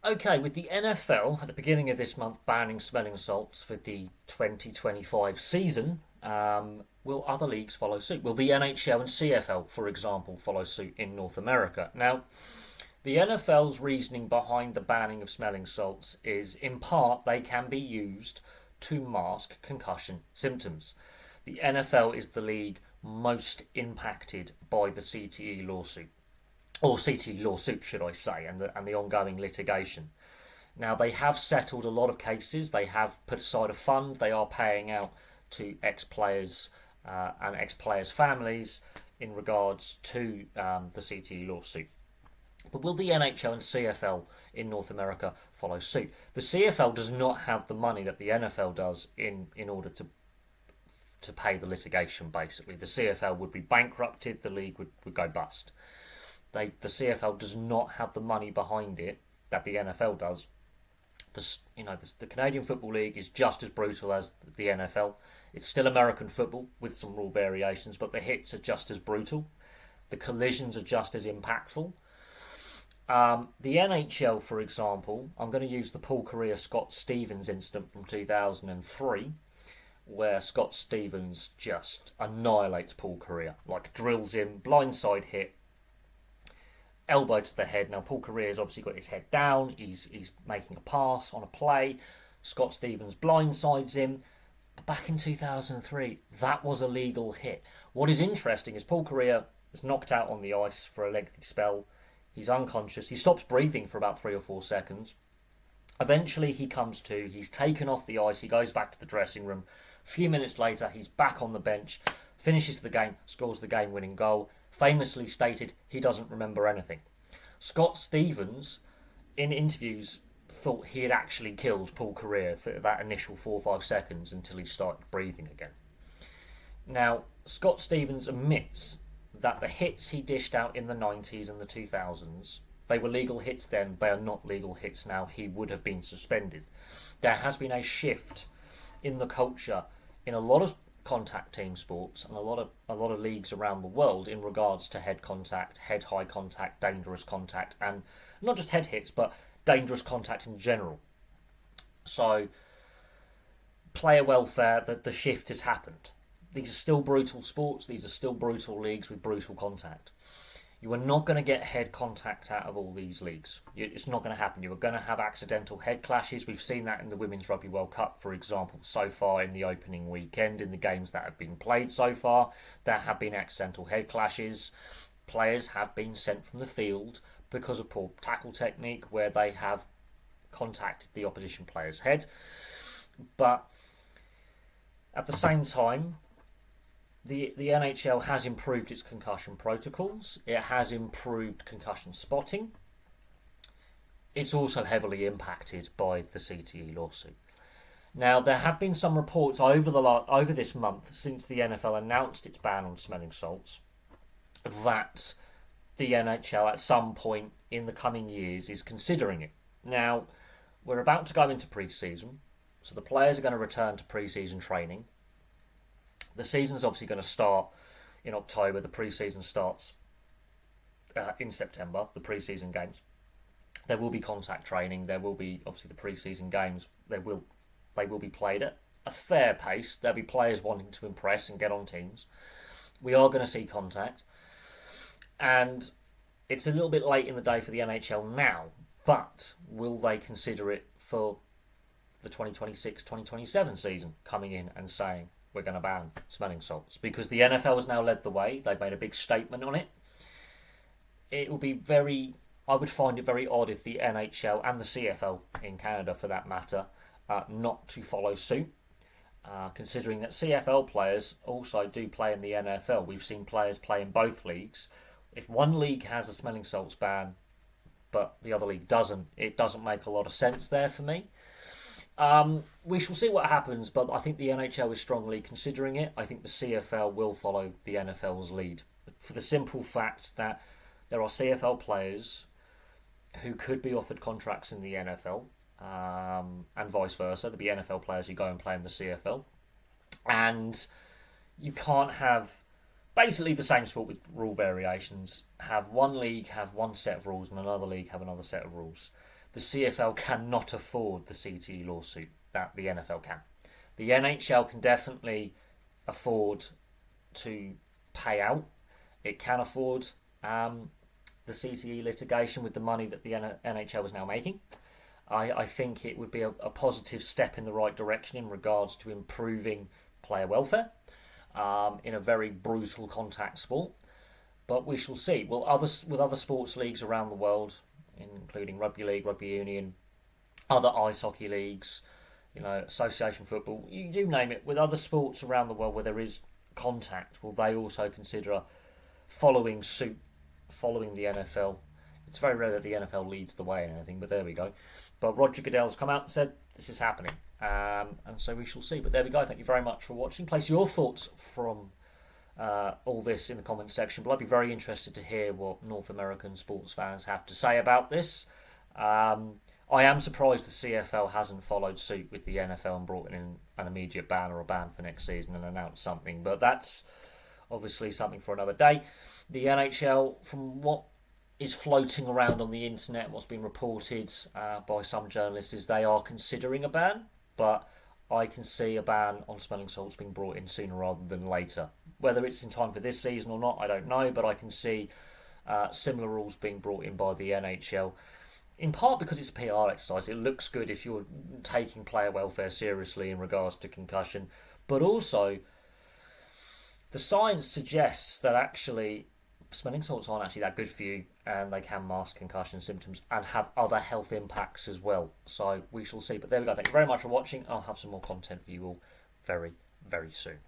Okay, with the NFL at the beginning of this month banning smelling salts for the 2025 season, will other leagues follow suit? Will the NHL and CFL, for example, follow suit in North America? Now, the NFL's reasoning behind the banning of smelling salts is, in part, they can be used to mask concussion symptoms. The NFL is the league most impacted by the CTE lawsuit, or CTE lawsuit, should I say, and the ongoing litigation. Now, they have settled a lot of cases. They have put aside a fund. They are paying out to ex-players and ex-players' families in regards to the CTE lawsuit. But will the NHL and CFL in North America follow suit? The CFL does not have the money that the NFL does in order to pay the litigation, basically. The CFL would be bankrupted, the league would go bust. The CFL does not have the money behind it that the NFL does. The Canadian Football League is just as brutal as the NFL. It's still American football with some rule variations, but the hits are just as brutal. The collisions are just as impactful. The NHL, for example, I'm going to use the Paul Kariya Scott Stevens incident from 2003, where Scott Stevens just annihilates Paul Kariya, like drills him, blindside hit, elbow to the head. Now, Paul Kariya's obviously got his head down. He's making a pass on a play. Scott Stevens blindsides him. But back in 2003, that was a legal hit. What is interesting is Paul Kariya is knocked out on the ice for a lengthy spell. He's unconscious. He stops breathing for about 3 or 4 seconds. Eventually, he comes to. He's taken off the ice. He goes back to the dressing room. A few minutes later, he's back on the bench, finishes the game, scores the game-winning goal. Famously stated he doesn't remember anything. Scott Stevens, in interviews, thought he had actually killed Paul Kariya for that initial 4 or 5 seconds until he started breathing again. Now, Scott Stevens admits that the hits he dished out in the 90s and the 2000s, they were legal hits then, they are not legal hits now. He would have been suspended. There has been a shift in the culture in a lot of contact team sports and a lot of leagues around the world in regards to head contact, head high contact, dangerous contact, and not just head hits but dangerous contact in general. So player welfare, the shift has happened. These are still brutal sports, these are still brutal leagues with brutal contact. You are not going to get head contact out of all these leagues. It's not going to happen. You are going to have accidental head clashes. We've seen that in the Women's Rugby World Cup, for example, so far in the opening weekend, in the games that have been played so far. There have been accidental head clashes. Players have been sent from the field because of poor tackle technique, where they have contacted the opposition player's head. But at the same time, the NHL has improved its concussion protocols. It has improved concussion spotting. It's also heavily impacted by the CTE lawsuit. Now, there have been some reports over this month, since the NFL announced its ban on smelling salts, that the NHL at some point in the coming years is considering it. Now, we're about to go into pre-season, so the players are going to return to pre-season training. The season's obviously going to start in October. The pre-season starts in September, the pre-season games. There will be contact training. There will be, obviously, the pre-season games. They will be played at a fair pace. There'll be players wanting to impress and get on teams. We are going to see contact. And it's a little bit late in the day for the NHL now, but will they consider it for the 2026-2027 season, coming in and saying, we're going to ban smelling salts? Because the NFL has now led the way. They've made a big statement on it. It will be I would find it very odd if the NHL and the CFL in Canada, for that matter, not to follow suit. Considering that CFL players also do play in the NFL. We've seen players play in both leagues. If one league has a smelling salts ban, but the other league doesn't, it doesn't make a lot of sense there for me. We shall see what happens, but I think the NHL is strongly considering it. I think the CFL will follow the NFL's lead, for the simple fact that there are CFL players who could be offered contracts in the NFL, and vice versa. There'll be NFL players who go and play in the CFL. And you can't have basically the same sport with rule variations. Have one league have one set of rules and another league have another set of rules. the CFL cannot afford the CTE lawsuit that the NFL can. The NHL can definitely afford to pay out. It can afford the CTE litigation with the money that the NHL is now making. I think it would be a positive step in the right direction in regards to improving player welfare in a very brutal contact sport. But we shall see. Will with other sports leagues around the world, including rugby league, rugby union, other ice hockey leagues, association football, you name it, with other sports around the world where there is contact, will they also consider following suit, following the NFL? It's very rare that the NFL leads the way in anything, but there we go. But Roger Goodell's come out and said this is happening, and so we shall see. But there we go. Thank you very much for watching. Place your thoughts from all this in the comments section. But I'd be very interested to hear what North American sports fans have to say about this. I am surprised the CFL hasn't followed suit with the NFL and brought in an immediate ban or a ban for next season and announced something. But that's obviously something for another day. The NHL, from what is floating around on the internet, what's been reported by some journalists, is they are considering a ban. But I can see a ban on smelling salts being brought in sooner rather than later. Whether it's in time for this season or not, I don't know. But I can see similar rules being brought in by the NHL. In part because it's a PR exercise. It looks good if you're taking player welfare seriously in regards to concussion. But also, the science suggests that actually smelling salts aren't actually that good for you, and they can mask concussion symptoms and have other health impacts as well. So we shall see. But there we go. Thank you very much for watching. I'll have some more content for you all very, very soon.